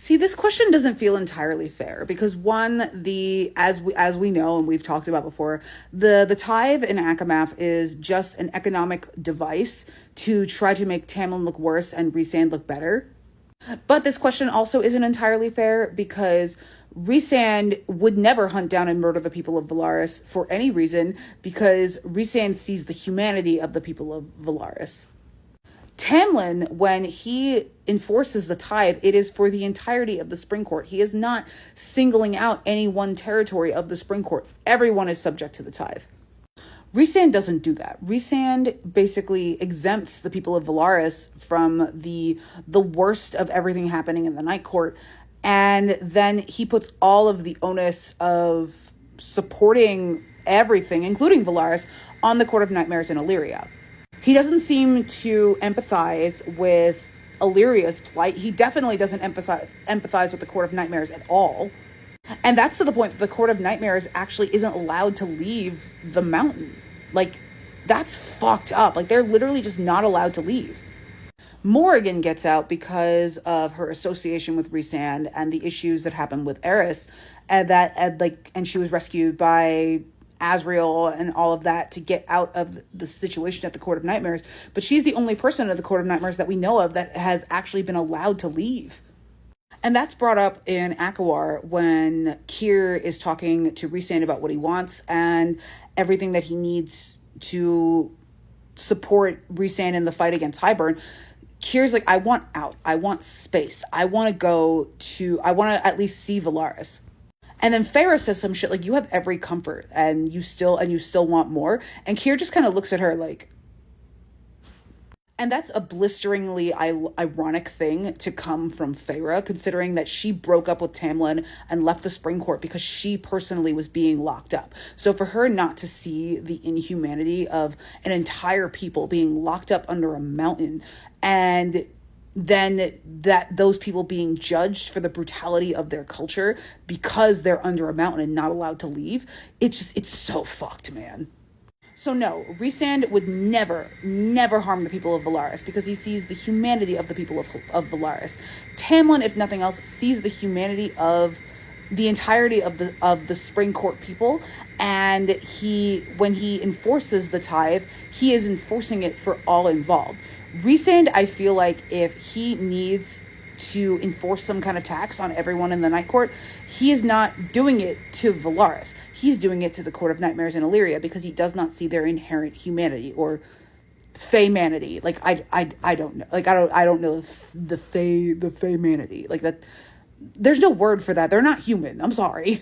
See, this question doesn't feel entirely fair because one, the as we know and we've talked about before, the tithe in Akamath is just an economic device to try to make Tamlin look worse and Rhysand look better. But this question also isn't entirely fair because Rhysand would never hunt down and murder the people of Velaris for any reason because Rhysand sees the humanity of the people of Velaris. Tamlin, when he enforces the tithe, it is for the entirety of the Spring Court. He is not singling out any one territory of the Spring Court. Everyone is subject to the tithe. Rhysand doesn't do that. Rhysand basically exempts the people of Velaris from the worst of everything happening in the Night Court, and then he puts all of the onus of supporting everything, including Velaris, on the Court of Nightmares in Illyria. He doesn't seem to empathize with Illyria's plight. He definitely doesn't empathize with the Court of Nightmares at all. And that's to the point that the Court of Nightmares actually isn't allowed to leave the mountain. Like, that's fucked up. Like, they're literally just not allowed to leave. Morrigan gets out because of her association with Rhysand and the issues that happened with Eris, and she was rescued by Azriel and all of that to get out of the situation at the Court of Nightmares. But she's the only person at the Court of Nightmares that we know of that has actually been allowed to leave. And that's brought up in Akawar when Kyr is talking to Rhysand about what he wants and everything that he needs to support Rhysand in the fight against Hybern. Kyr's like, I want out. I want space. I want to at least see Velaris. And then Feyre says some shit like, you have every comfort and you still want more. And Kyr just kind of looks at her like, and that's a blisteringly ironic thing to come from Feyre, considering that she broke up with Tamlin and left the Spring Court because she personally was being locked up. So for her not to see the inhumanity of an entire people being locked up under a mountain, and then that those people being judged for the brutality of their culture because they're under a mountain and not allowed to leave, it's so fucked, man. So no, Rhysand would never harm the people of Velaris because he sees the humanity of the people of Velaris. Tamlin, if nothing else, sees the humanity of the entirety of the Spring Court people, and when he enforces the tithe, he is enforcing it for all involved. Rhysand, I feel like if he needs to enforce some kind of tax on everyone in the Night Court, he is not doing it to Velaris. He's doing it to the Court of Nightmares in Illyria because he does not see their inherent humanity or feymanity. Like I don't know. Like I don't know the feymanity. Like that. There's no word for that. They're not human. I'm sorry.